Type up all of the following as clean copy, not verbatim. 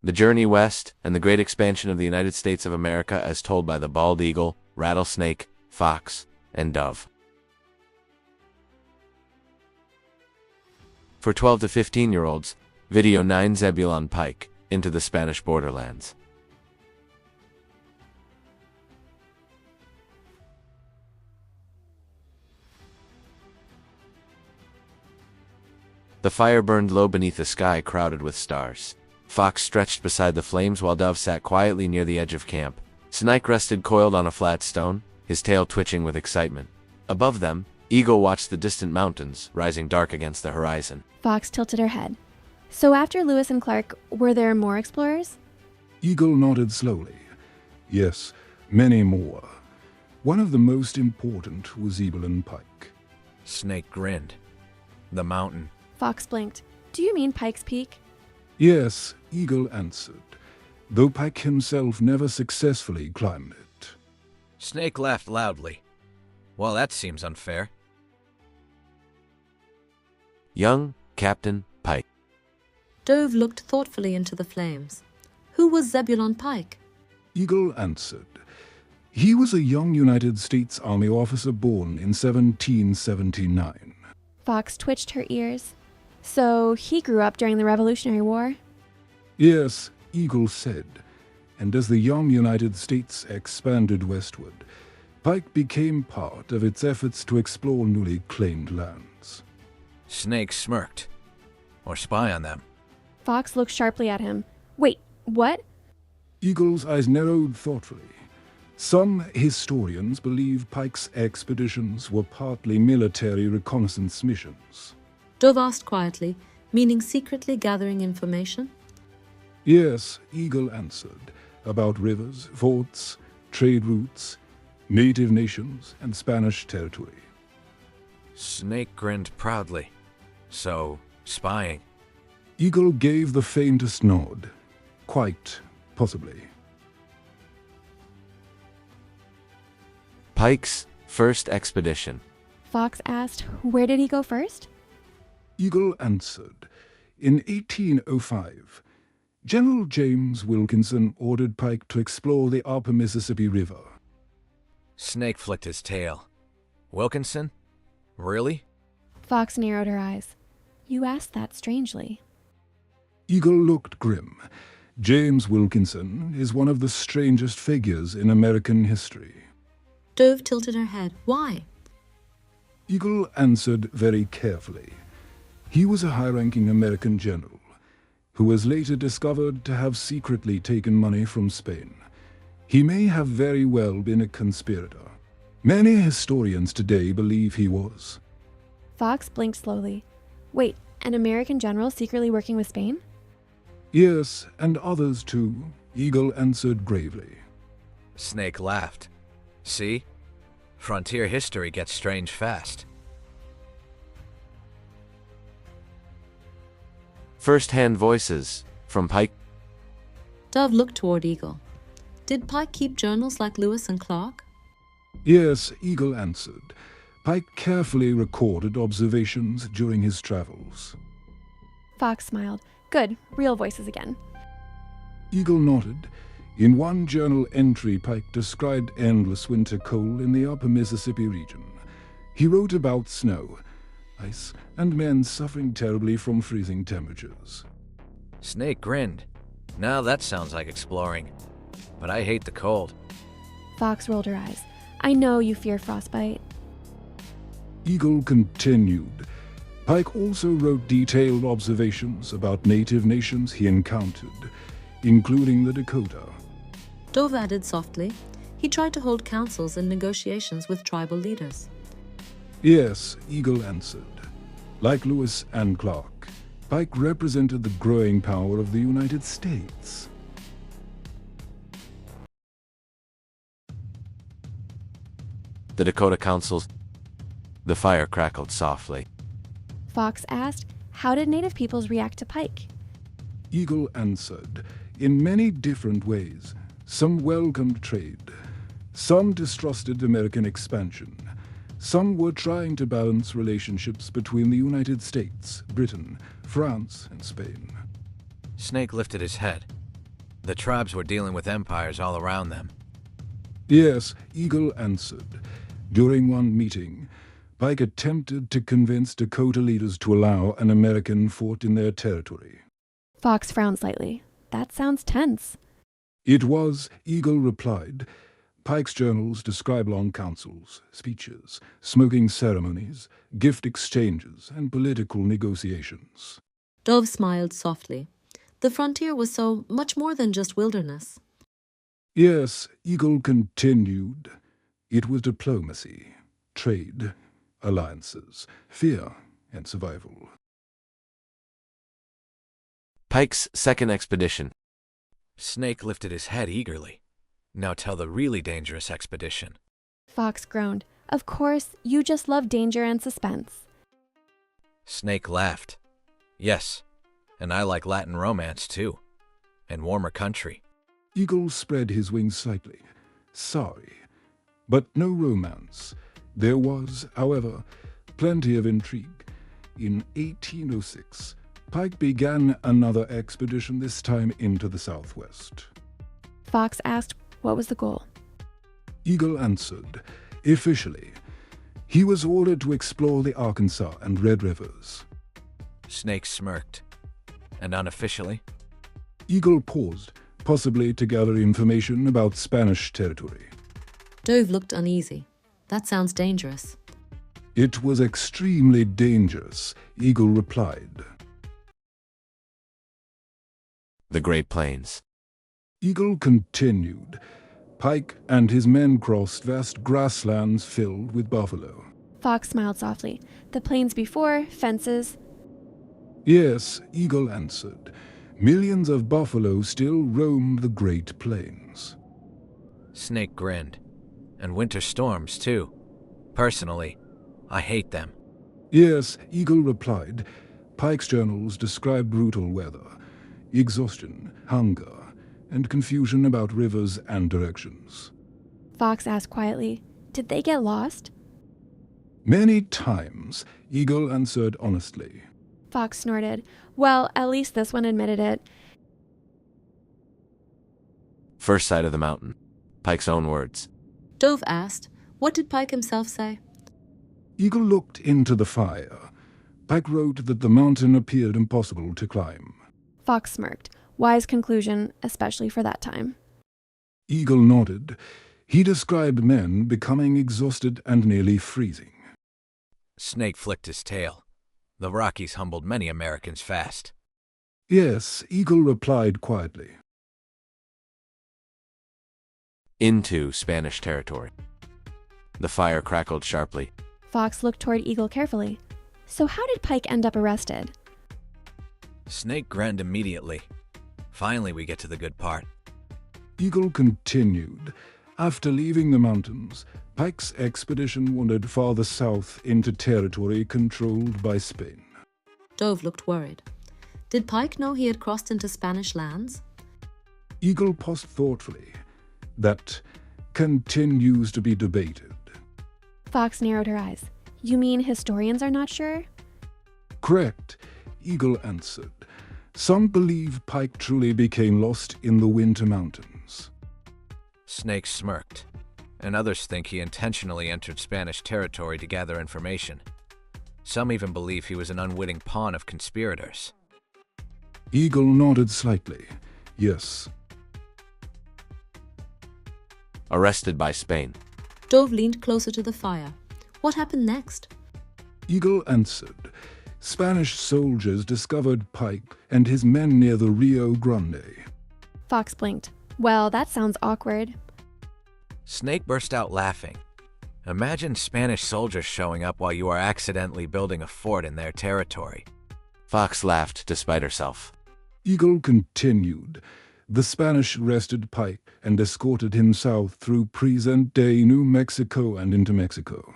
The journey west and the great expansion of the United States of America as told by the bald eagle, rattlesnake, fox, and dove. For 12 to 15-year-olds, Video 9 Zebulon Pike, Into the Spanish Borderlands. The fire burned low beneath a sky crowded with stars. Fox stretched beside the flames while Dove sat quietly near the edge of camp. Snake rested coiled on a flat stone, his tail twitching with excitement. Above them, Eagle watched the distant mountains, rising dark against the horizon. Fox tilted her head. So after Lewis and Clark, were there more explorers? Eagle nodded slowly. Yes, many more. One of the most important was Zebulon Pike. Snake grinned. The mountain. Fox blinked. Do you mean Pike's Peak? Yes, Eagle answered, though Pike himself never successfully climbed it. Snake laughed loudly. Well, that seems unfair. Young Captain Pike. Dove looked thoughtfully into the flames. Who was Zebulon Pike? Eagle answered, he was a young United States Army officer born in 1779. Fox twitched her ears. So he grew up during the Revolutionary War? Yes, Eagle said, and as the young United States expanded westward, Pike became part of its efforts to explore newly claimed lands. Snake smirked. Or spy on them. Fox looked sharply at him. Wait, what? Eagle's eyes narrowed thoughtfully. Some historians believe Pike's expeditions were partly military reconnaissance missions. Dove asked quietly, meaning secretly gathering information. Yes, Eagle answered, about rivers, forts, trade routes, native nations, and Spanish territory. Snake grinned proudly. So, spying. Eagle gave the faintest nod. Quite possibly. Pike's first expedition. Fox asked, where did he go first? Eagle answered, in 1805, General James Wilkinson ordered Pike to explore the upper Mississippi River. Snake flicked his tail. Wilkinson? Really? Fox narrowed her eyes. You asked that strangely. Eagle looked grim. James Wilkinson is one of the strangest figures in American history. Dove tilted her head. Why? Eagle answered very carefully. He was a high-ranking American general who was later discovered to have secretly taken money from Spain. He may have very well been a conspirator. Many historians today believe he was. Fox blinked slowly. Wait, an American general secretly working with Spain? Yes, and others too, Eagle answered gravely. Snake laughed. See? Frontier history gets strange fast. First-hand voices from Pike. Dove looked toward Eagle. Did Pike keep journals like Lewis and Clark? Yes, Eagle answered. Pike carefully recorded observations during his travels. Fox smiled. Good, real voices again. Eagle nodded. In one journal entry, Pike described endless winter cold in the upper Mississippi region. He wrote about snow, ice, and men suffering terribly from freezing temperatures. Snake grinned. Now that sounds like exploring. But I hate the cold. Fox rolled her eyes. I know you fear frostbite. Eagle continued. Pike also wrote detailed observations about native nations he encountered, including the Dakota. Dove added softly. He tried to hold councils and negotiations with tribal leaders. Yes, Eagle answered. Like Lewis and Clark, Pike represented the growing power of the United States. The Dakota Councils. The fire crackled softly. Fox asked, how did native peoples react to Pike? Eagle answered, in many different ways. Some welcomed trade. Some distrusted American expansion. Some were trying to balance relationships between the United States, Britain, France, and Spain. Snake lifted his head. The tribes were dealing with empires all around them. Yes, Eagle answered. During one meeting, Pike attempted to convince Dakota leaders to allow an American fort in their territory. Fox frowned slightly. That sounds tense. It was, Eagle replied. Pike's journals describe long councils, speeches, smoking ceremonies, gift exchanges, and political negotiations. Dove smiled softly. The frontier was so much more than just wilderness. Yes, Eagle continued. It was diplomacy, trade, alliances, fear, and survival. Pike's second expedition. Snake lifted his head eagerly. Now tell the really dangerous expedition. Fox groaned. Of course, you just love danger and suspense. Snake laughed. Yes, and I like Latin romance too, and warmer country. Eagle spread his wings slightly. Sorry, but no romance. There was, however, plenty of intrigue. In 1806, Pike began another expedition, this time into the southwest. Fox asked what was the goal. Eagle answered, officially, he was ordered to explore the Arkansas and Red Rivers. Snake smirked. And unofficially? Eagle paused, possibly to gather information about Spanish territory. Dove looked uneasy. That sounds dangerous. It was extremely dangerous, Eagle replied. The Great Plains. Eagle continued. Pike and his men crossed vast grasslands filled with buffalo. Fox smiled softly. The plains before, fences. Yes, Eagle answered. Millions of buffalo still roam the Great Plains. Snake grinned. And winter storms, too. Personally, I hate them. Yes, Eagle replied. Pike's journals describe brutal weather, exhaustion, hunger, and confusion about rivers and directions. Fox asked quietly, did they get lost? Many times, Eagle answered honestly. Fox snorted. Well, at least this one admitted it. First sight of the mountain. Pike's own words. Dove asked, what did Pike himself say? Eagle looked into the fire. Pike wrote that the mountain appeared impossible to climb. Fox smirked. Wise conclusion, especially for that time. Eagle nodded. He described men becoming exhausted and nearly freezing. Snake flicked his tail. The Rockies humbled many Americans fast. Yes, Eagle replied quietly. Into Spanish territory. The fire crackled sharply. Fox looked toward Eagle carefully. So how did Pike end up arrested? Snake grinned immediately. Finally, we get to the good part. Eagle continued. After leaving the mountains, Pike's expedition wandered farther south into territory controlled by Spain. Dove looked worried. Did Pike know he had crossed into Spanish lands? Eagle paused thoughtfully. That continues to be debated. Fox narrowed her eyes. You mean historians are not sure? Correct, Eagle answered. Some believe Pike truly became lost in the Winter Mountains. Snake smirked, and others think he intentionally entered Spanish territory to gather information. Some even believe he was an unwitting pawn of conspirators. Eagle nodded slightly. Yes. Arrested by Spain. Dove leaned closer to the fire. What happened next? Eagle answered. Spanish soldiers discovered Pike and his men near the Rio Grande. Fox blinked. Well, that sounds awkward. Snake burst out laughing. Imagine Spanish soldiers showing up while you are accidentally building a fort in their territory. Fox laughed despite herself. Eagle continued. The Spanish arrested Pike and escorted him south through present-day New Mexico and into Mexico.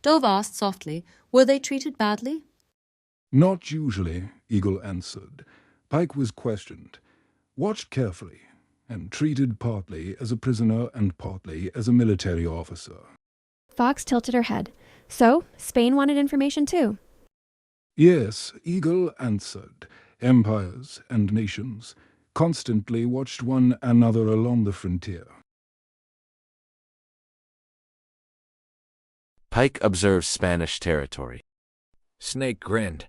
Dove asked softly, were they treated badly? Not usually, Eagle answered. Pike was questioned, watched carefully, and treated partly as a prisoner and partly as a military officer. Fox tilted her head. So, Spain wanted information too. Yes, Eagle answered. Empires and nations, constantly watched one another along the frontier. Pike observes Spanish territory. Snake grinned,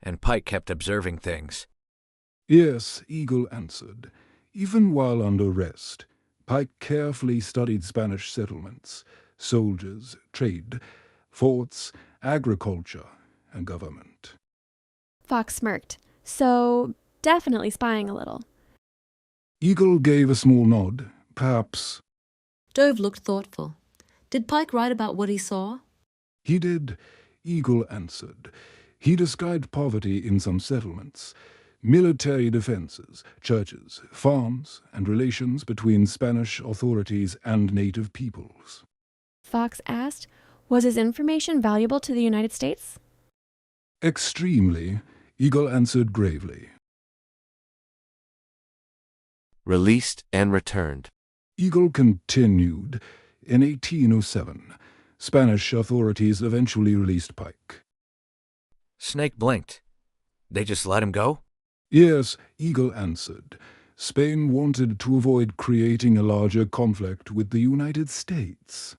and Pike kept observing things. Yes, Eagle answered. Even while under rest, Pike carefully studied Spanish settlements, soldiers, trade, forts, agriculture, and government. Fox smirked. So, definitely spying a little. Eagle gave a small nod, perhaps. Dove looked thoughtful. Did Pike write about what he saw? He did, Eagle answered. He described poverty in some settlements, military defenses, churches, farms, and relations between Spanish authorities and native peoples. Fox asked, was his information valuable to the United States? Extremely, Eagle answered gravely. Released and returned. Eagle continued. In 1807, Spanish authorities eventually released Pike. Snake blinked. They just let him go? Yes, Eagle answered. Spain wanted to avoid creating a larger conflict with the United States.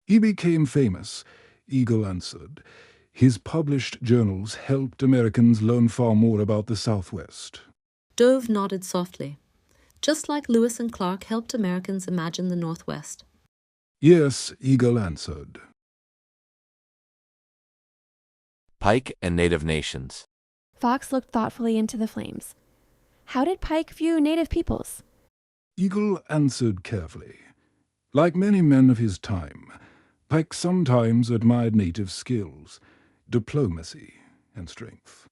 He became famous, Eagle answered. His published journals helped Americans learn far more about the Southwest. Dove nodded softly. Just like Lewis and Clark helped Americans imagine the Northwest. Yes, Eagle answered. Pike and Native Nations. Fox looked thoughtfully into the flames. How did Pike view native peoples? Eagle answered carefully. Like many men of his time, Pike sometimes admired native skills, diplomacy, and strength.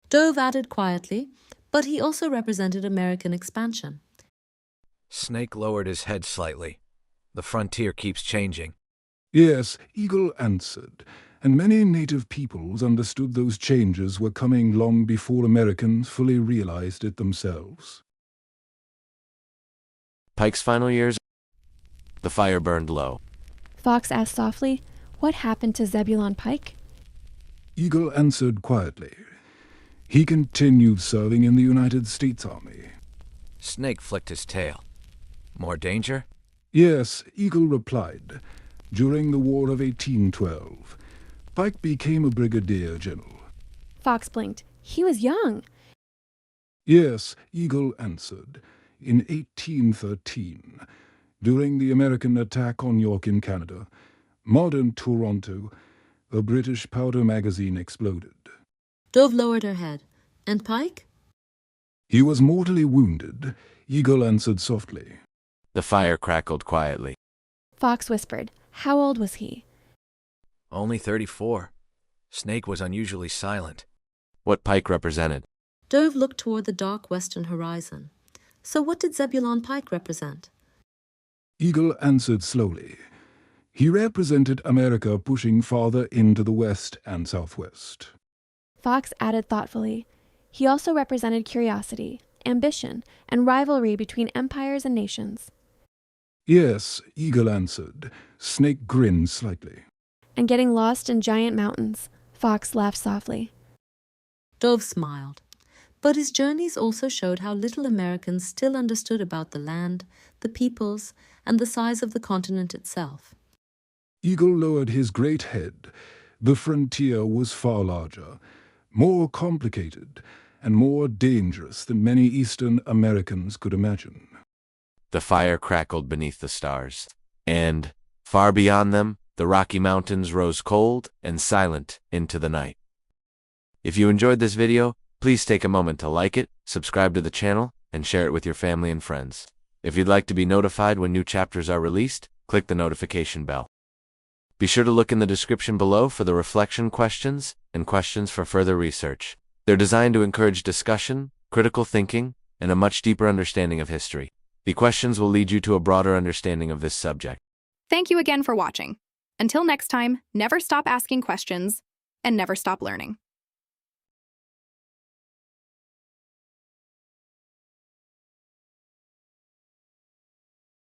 Dove added quietly, but he also represented American expansion. Snake lowered his head slightly. The frontier keeps changing. Yes, Eagle answered, and many native peoples understood those changes were coming long before Americans fully realized it themselves. Pike's final years. The fire burned low. Fox asked softly, what happened to Zebulon Pike? Eagle answered quietly. He continued serving in the United States Army. Snake flicked his tail. More danger? Yes, Eagle replied. During the War of 1812, Pike became a brigadier general. Fox blinked. He was young. Yes, Eagle answered. In 1813, during the American attack on York in Canada, modern Toronto, a British powder magazine exploded. Dove lowered her head. And Pike? He was mortally wounded, Eagle answered softly. The fire crackled quietly. Fox whispered. How old was he? Only 34. Snake was unusually silent. What Pike represented. Dove looked toward the dark western horizon. So what did Zebulon Pike represent? Eagle answered slowly. He represented America pushing farther into the west and southwest. Fox added thoughtfully. He also represented curiosity, ambition, and rivalry between empires and nations. Yes, Eagle answered. Snake grinned slightly. And getting lost in giant mountains. Fox laughed softly. Dove smiled. But his journeys also showed how little Americans still understood about the land, the peoples, and the size of the continent itself. Eagle lowered his great head. The frontier was far larger, more complicated, and more dangerous than many Eastern Americans could imagine. The fire crackled beneath the stars. And, far beyond them, the Rocky Mountains rose cold and silent into the night. If you enjoyed this video, please take a moment to like it, subscribe to the channel, and share it with your family and friends. If you'd like to be notified when new chapters are released, click the notification bell. Be sure to look in the description below for the reflection questions and questions for further research. They're designed to encourage discussion, critical thinking, and a much deeper understanding of history. The questions will lead you to a broader understanding of this subject. Thank you again for watching. Until next time, never stop asking questions and never stop learning.